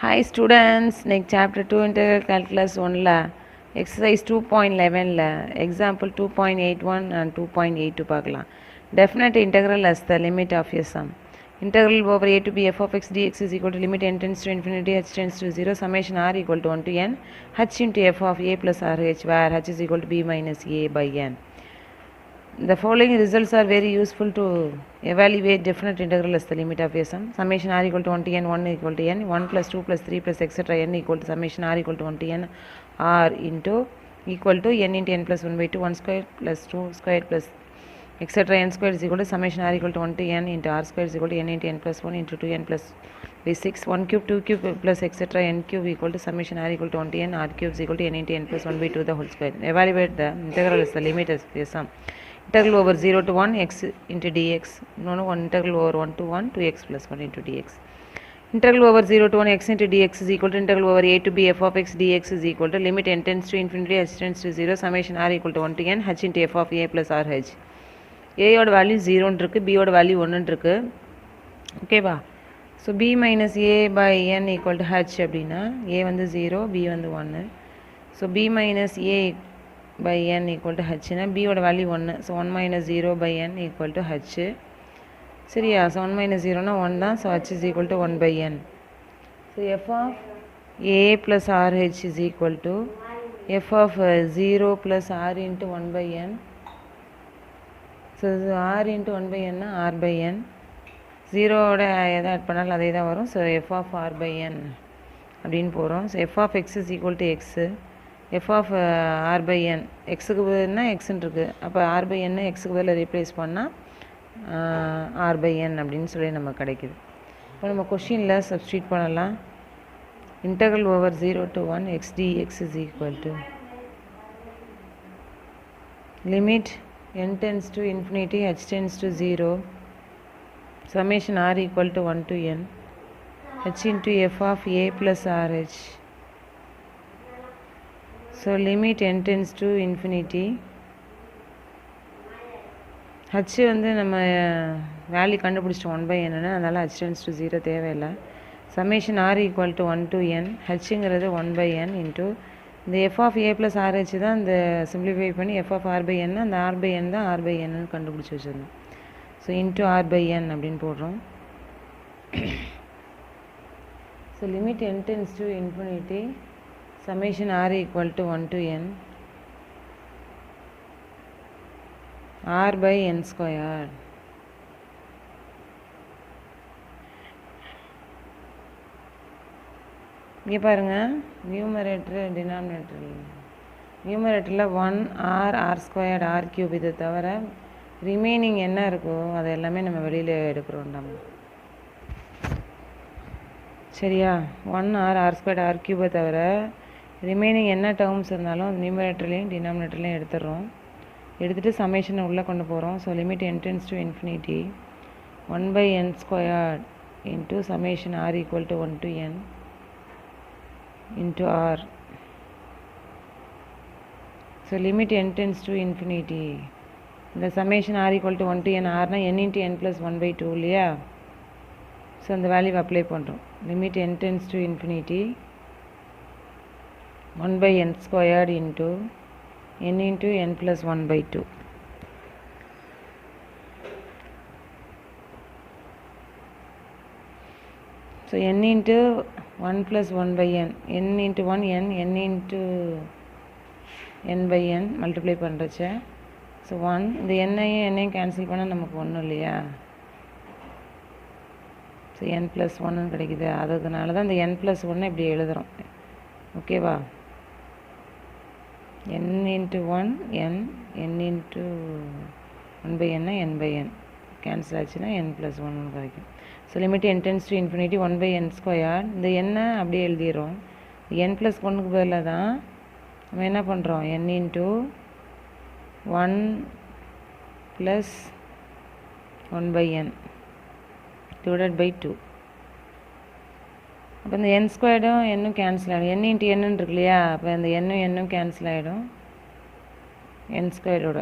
Hi students, next chapter 2 integral calculus 1 la exercise 2.11 la example 2.81 and 2.82 பார்க்கலாம். Definite integral as the limit of a sum. Integral over a to b f of x dx is equal to limit n tends to infinity h tends to 0 summation r equal to 1 to n h into f of a plus r h where h is equal to b minus a by n. The following results are very useful to evaluate definite integral as the limit of a sum. Summation r equal to 1 to n, 1 equal to n, 1 plus 2 plus 3 plus etc. n equal to summation r equal to 1 to n r into equal to n into n plus 1 by 2, 1 square plus 2 square plus etc. n square is equal to summation r equal to 1 to n into r square is equal to n into n plus 1 into 2n plus by 6, 1 cube, 2 cube plus etc. n cube equal to summation r equal to 1 to n r cube is equal to n into n plus 1 by 2 the whole square. Evaluate the integral as the limit as the sum. Integral over 0 to 1 x into dx. No, one integral over 1 to 1 2x plus 1 into dx. Integral over 0 to 1 x into dx is equal to integral over a to b f of x dx is equal to limit n tends to infinity h tends to 0 summation r equal to 1 to n h into f of a plus r h. a ஓட value 0 இருக்கு, b ஓட value 1 இருக்கு. ஓகேவா? So b minus a by n equal to h அப்படின்னா a வந்து 0, b வந்து 1. So b minus a by n equal to h னா b ஓட value 1. So 1 minus 0 by n equal to h. சரியா? So 1 minus 0 னா 1 தான். So h is equal to 1 by n. So f of a plus rh is equal to f of 0 plus r into 1 by n. So r into 1 by n னா r by n. 0ஓட எதை add பண்ணாலும் அதே தான் வரும். So f of r by n அப்படின்னு போகிறோம். So f of x is equal to x. f of r by n எக்ஸுக்கு பதில்னா எக்ஸ்ன்னு இருக்குது. அப்போ r by n எக்ஸுக்கு பதில் ரீப்ளேஸ் பண்ணால் r by n அப்படின்னு சொல்லி நமக்கு கிடைக்குது. இப்போ நம்ம கொஷினில் சப்ஸ்டியூட் பண்ணலாம். Integral over 0 to 1 x dx is equal to limit n tends to infinity h tends to 0 summation r equal to 1 to n h into f of a plus rh. So limit n tends to infinity h வந்து நம்ம value கண்டுபிடிச்சிட்டோம் 1 by n அதனால் h tends to 0 தேவையில்லை. summation r equal to 1 to n hங்கிறது 1 by n into இந்த f of a plus rh தான் இந்த simplify பண்ணி f of r by n அந்த r by n தான் r by n கண்டுபிடிச்சி வச்சிருந்தோம். So into r by n அப்படின்னு போடுறோம். So limit n tends to infinity summation r equal to 1 to n r by n square. இங்கே பாருங்கள், numerator நியூமரேட்டரில் 1 r squared r cube இதை தவிர ரிமைனிங் என்ன இருக்கோ அதை எல்லாமே நம்ம வெளியில் எடுக்கிறோம் நம்ம. சரியா? 1 r ஸ்கொயர்டு r கியூபை தவிர ரிமைனிங் என்ன டேர்ம்ஸ் இருந்தாலும் அது நியூமரேட்டர்லேயும் டினாமினேட்டர்லேயும் எடுத்துடுறோம். எடுத்துகிட்டு சம்மேஷனை உள்ளே கொண்டு போகிறோம். So limit n tends to infinity 1 by n squared into summation r equal to 1 to n into r. So limit n tends to infinity இந்த summation r equal to 1 to n rனா n into n plus 1 by 2 இல்லையா? So அந்த value apply பண்ணுறோம். Limit n tends to infinity 1 by n squared into n plus 1 by 2. So n into 1 plus 1 by n into 1 n into n by n multiply பண்ணுறச்ச so 1 இந்த என்னையும் cancel பண்ணால் நமக்கு ஒன்றும் இல்லையா? ஸோ n plus 1 கிடைக்குது. அதனால தான் இந்த n plus 1 இப்படி எழுதுகிறோம். ஓகேவா? n into 1 n into 1 by n n by n cancel ஆச்சுன்னா n plus 1 கிடைக்கும். So limit n tends to infinity 1 by n square இந்த எண்ணை அப்படியே எழுதிடுறோம். n plus 1க்கு பதிலாக தான் நம்ம என்ன பண்ணுறோம்? n into 1 plus 1 by n divided by 2. அப்போ இந்த n ஸ்கொயர்டும் என்னும் கேன்சல் ஆகிடும். n into n இருக்கு இல்லையா? அப்போ அந்த என்னும் கேன்சல் ஆகிடும் n ஸ்கொயரோட.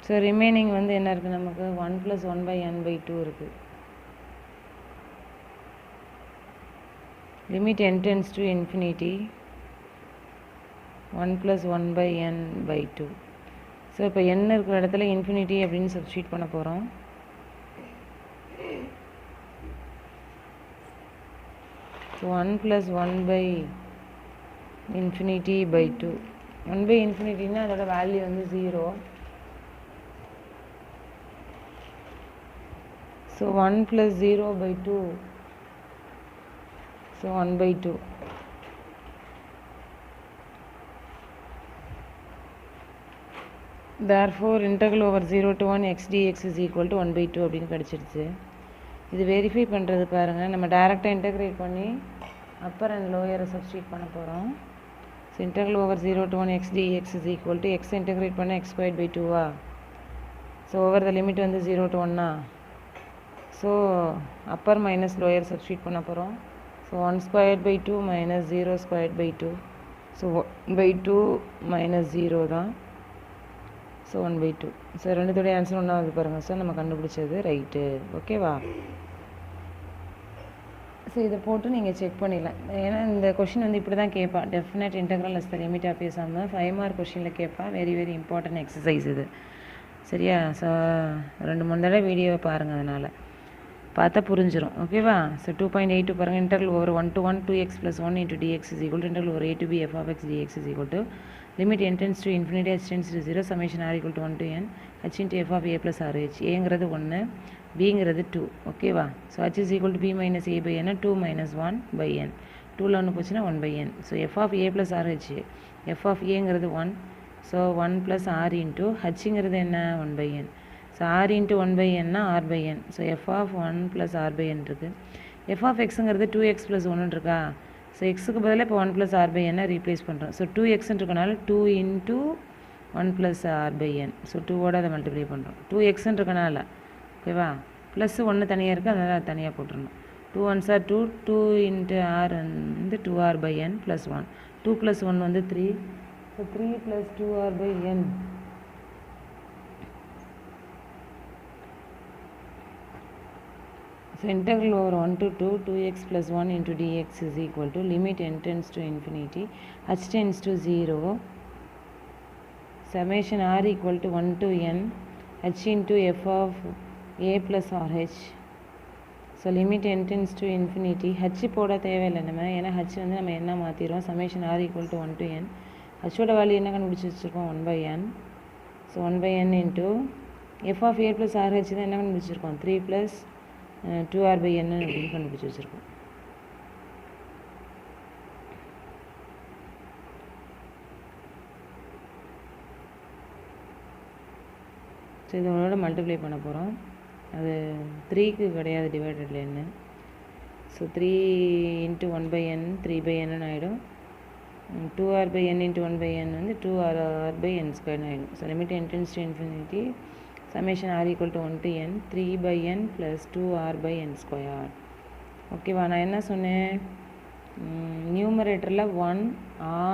ஸோ ரிமைனிங் வந்து என்ன இருக்குது நமக்கு 1 + 1/n/2 இருக்குது. Limit n tends to infinity 1 + 1 by n by 2. So இப்போ n இருக்கிற இடத்துல இன்ஃபினிட்டி அப்படின்னு சப்ஸ்டியூட் பண்ண போகிறோம். So 1 + 1 by infinity by 2. 1 by infinity-னா அதோட வேல்யூ வந்து 0. So 1 + 0 by 2. So 1 by 2. therefore integral over 0 to 1 x dx is equal to 1 by 2 அப்படின்னு கிடச்சிருச்சு. இது வெரிஃபை பண்ணுறது பாருங்கள். நம்ம டேரெக்டாக இன்டெக்ரேட் பண்ணி அப்பர் அண்ட் லோயரை சப்ஸ்டியூட் பண்ண போகிறோம். So integral over 0 to 1 x dx is equal to x integrate பண்ண x squared by 2வா. ஸோ ஓவர் த லிமிட் வந்து 0 to 1. So upper minus lower substitute பண்ண போகிறோம். So 1 squared by 2 minus 0 squared by 2. So 1 by 2 minus 0 தான். So 1 by 2. So ரெண்டுத்தோடைய answer ஒன்றா வந்து பாருங்கள் சார், நம்ம கண்டுபிடிச்சது ரைட்டு. ஓகேவா. ஸோ இதை போட்டு நீங்கள் செக் பண்ணிடலாம். ஏன்னா இந்த கொஷின் வந்து இப்படி தான் கேட்பா. Definite integral is the limit of a sum 5 mark கொஷினில் கேட்பா. வெரி வெரி இம்பார்ட்டன்ட் எக்ஸசைஸ் இது. சரியா. ஸோ 2-3 தடவை வீடியோவை பாருங்கள், அதனால் பார்த்தா புரிஞ்சிடும். ஓகேவா. ஸோ 2.82 பாருங்கள். Integral over 1 to 1 2x + 1 into dx is equal to integral over a to b f of x dx is equal to limit n tends to infinity h tends to 0 summation r equal to 1 to n h into f of a plus r h. ஏங்கிறது 1, bங்கிறது 2. ஓகேவா. So h is equal to b minus a by n 2 minus 1 by n. 2ல் ஒன்று போச்சுன்னா 1 by n. So f of a plus r h. f of aங்கிறது 1. So 1 plus r into hங்கிறது என்ன 1 by n. So r into 1 by n r by n. So f of 1 plus r by n இருக்குது. f of xங்கிறது 2x plus 1 இருக்கா. So எக்ஸுக்கு பதிலாக இப்போ 1 + r by n replace பண்ணுறோம். So 2x இருக்கனால 2 into 1 + r by n. So 2ஓட அதை multiply பண்ணுறோம். 2x இருக்கனால. ஓகேவா. ப்ளஸ் 1 தனியாக இருக்குது, அதனால் அது தனியாக போட்டுருணும். 2 1s are 2. 2 into r வந்து 2r by n plus 1. 2 + 1 வந்து 3. So 3 + 2r by n. So integral over 1 to 2 2x plus 1 into dx is equal to limit n tends to infinity h tends to 0 summation r equal to 1 to n h into f of a plus rh. So limit n tends to infinity h போட தேவையில்லை நம்ம, ஏன்னா h வந்து நம்ம என்ன மாற்றிடுவோம். summation r equal to 1 to n. h ஓட value என்ன கண்டுபிடிச்சி வச்சுருக்கோம் 1 by n. So 1 by n into f of a plus rh தான் என்ன கண்டுபிடிச்சிருக்கோம் 3 plus 2r by n அப்படின்னு கண்டுபிடிச்சி வச்சுருக்கோம். ஸோ இதோட மல்டிப்ளை பண்ண போகிறோம். அது 3க்கு கிடையாது டிவைடடில் என்ன. So 3 into 1 by n 3 by n ஆகிடும். 2r by n into 1 by n வந்து 2r by n square ஆகிடும். So limit n tends to infinity summation r equal to 1 to n 3 by n plus 2r by n square. ஓகேவா. நான் என்ன சொன்னேன், நியூமரேட்டரில் 1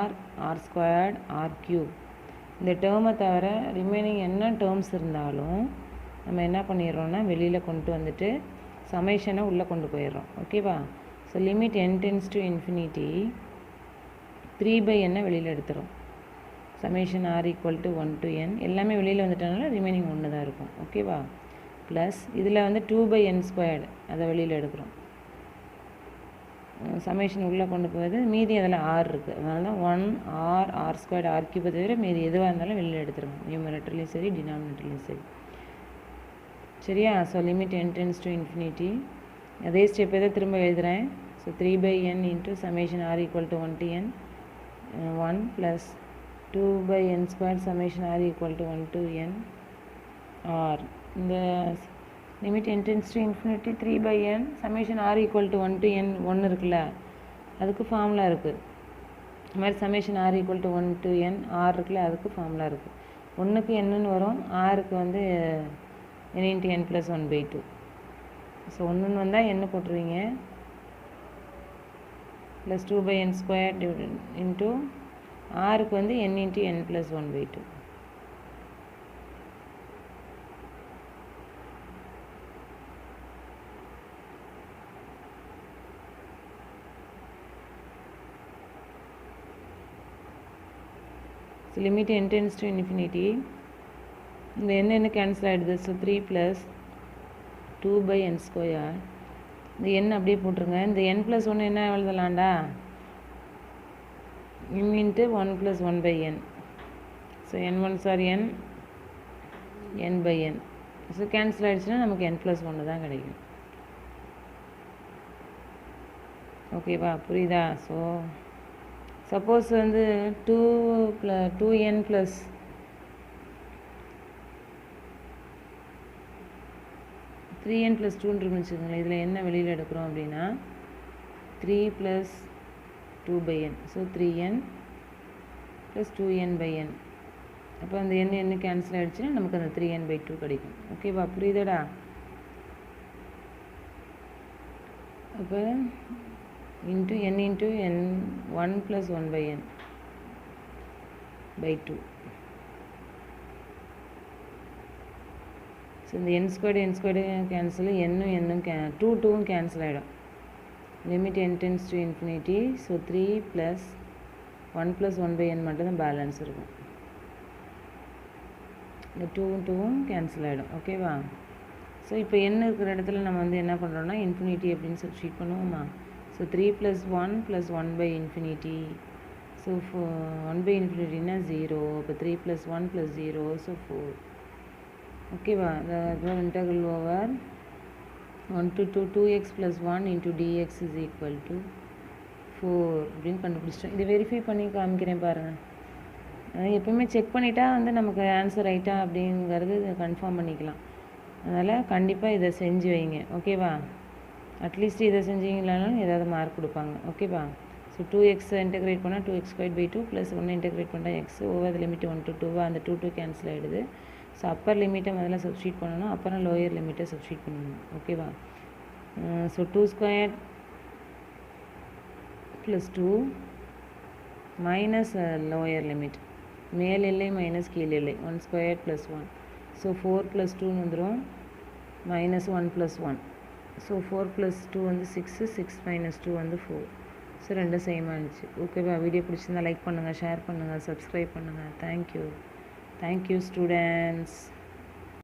r r squared r cube இந்த டேர்மை தவிர ரிமைனிங் என்ன டேர்ம்ஸ் இருந்தாலும் நம்ம என்ன பண்ணிடுறோன்னா வெளியில் கொண்டு வந்துட்டு சமேஷனை உள்ளே கொண்டு போயிடுறோம். ஓகேவா. So limit n tends to infinity 3 by n வெளியில் எடுத்துகிறோம். summation r equal to 1 to n எல்லாமே வெளியில் வந்துட்டனால ரிமைனிங் 1 தான் இருக்கும். ஓகேவா. ப்ளஸ் இதில் வந்து 2 by n squared அதை வெளியில் எடுக்கிறோம். சமேஷன் உள்ளே கொண்டு போகுது, மீதி அதில் ஆர் இருக்குது, அதனால தான் 1 r r squared r cube தவிர மீதி எதுவாக இருந்தாலும் வெளியில் எடுத்துருங்க, நியூமரேட்டர்லேயும் சரி டினாமினேட்டர்லேயும் சரி. சரியா. So limit n tends to infinity அதே ஸ்டெப் எதை திரும்ப எழுதுகிறேன். So 3 by n into summation r equal to 1 to n 1 plus 2 by n squared summation r equal to 1 to n r. இந்த limit n tends to infinity 3 by n summation r equal to 1 to n 1 இருக்குல்ல, அதுக்கு formula இருக்குது. இது மாதிரி summation r equal to 1 to n r இருக்குல்ல, அதுக்கு formula இருக்குது. 1க்கு என்னன்னு வரும், rக்கு வந்து n into n plus 1 by 2. So 1ன்னு வந்தால் என்ன போட்டுருவீங்க plus 2 by n squared into rக்கு வந்து n into n plus 1 by 2. So limit n tends to infinity. இந்த என்ன கேன்சல் ஆகிடுது. So 3 + 2/n square. இந்த n அப்படியே போட்டுருங்க. இந்த n + 1 என்ன எழுதலாம்டா, m × 1 + 1/n. So n1s are n, n/n. So cancel ஆகிடுச்சுன்னா நமக்கு n + 1 தான் கிடைக்கும். ஓகேவா, புரியுதா? ஸோ சப்போஸ் வந்து 2n + 3n + 2 இருந்துச்சுங்களேன். இதில் என்ன வெளியில் எடுக்கிறோம் அப்படின்னா 3 + 2/n. So 3n + 2n/n. அப்போ அந்த n கேன்சல் ஆகிடுச்சுன்னா நமக்கு அந்த 3n/2 கிடைக்கும். ஓகேவா, புரியுதாடா? அப்போ n × n1 + 1/n/2. ஸோ இந்த n² கேன்சல், n கேன்சல் ஆகிடும். Limit n tends to infinity. So 3 + 1 + 1/n மட்டும் தான் பேலன்ஸ் இருக்கும். இந்த 2 கேன்சல் ஆகிடும். ஓகேவா? ஸோ இப்போ n இருக்கிற இடத்துல நம்ம வந்து என்ன பண்ணுறோம்னா இன்ஃபினிட்டி அப்படின்னு சப்ஸ்டியூட் பண்ணுவோமா. ஸோ 3 + 1 + 1/∞. ஸோ 1/∞ 0. இப்போ 3 + 1 + 0. ஸோ 4. ஓகேவா? அதாவது integral over 1 to 2x + 1 × dx = 4 அப்படின்னு கண்டுபிடிச்சிட்டோம். இதை வெரிஃபை பண்ணி காமிக்கிறேன் பாருங்கள். எப்போயுமே செக் பண்ணிட்டா வந்து நமக்கு ஆன்சர் ரைட்டா அப்படிங்கிறது கன்ஃபார்ம் பண்ணிக்கலாம். அதனால் கண்டிப்பாக இதை செஞ்சு வைங்க. ஓகேவா? அட்லீஸ்ட் இதை செஞ்சீங்களாலும் ஏதாவது மார்க் கொடுப்பாங்க. ஓகேவா? ஸோ 2x இன்டெகிரேட் பண்ணால் 2x² + 1 இன்டெகிரேட் பண்ணால் x ஓவர் லிமிட் 1 to 2 அந்த 2 கேன்சல் ஆகிடுது. ஸோ அப்பர் லிமிட்டை முதல்ல சப்ஸ்டியூட் பண்ணணும், அப்புறம் லோயர் லிமிட்டை சப்ஸ்டியூட் பண்ணணும். ஓகேவா? ஸோ 2² + 2 மைனஸ் லோயர் லிமிட், மேல் எல்லை மைனஸ் கீழ் எல்லை, 1² + 1. ஸோ 4 + 2 வந்துடும், -1 + 1. ஸோ 4 + 2 வந்து 6, 6 - 2 வந்து 4. ஸோ ரெண்டும் சேம் ஆகிடுச்சு. ஓகேவா? வீடியோ பிடிச்சிருந்தா லைக் பண்ணுங்கள், ஷேர் பண்ணுங்கள், சப்ஸ்கிரைப் பண்ணுங்கள். Thank you students.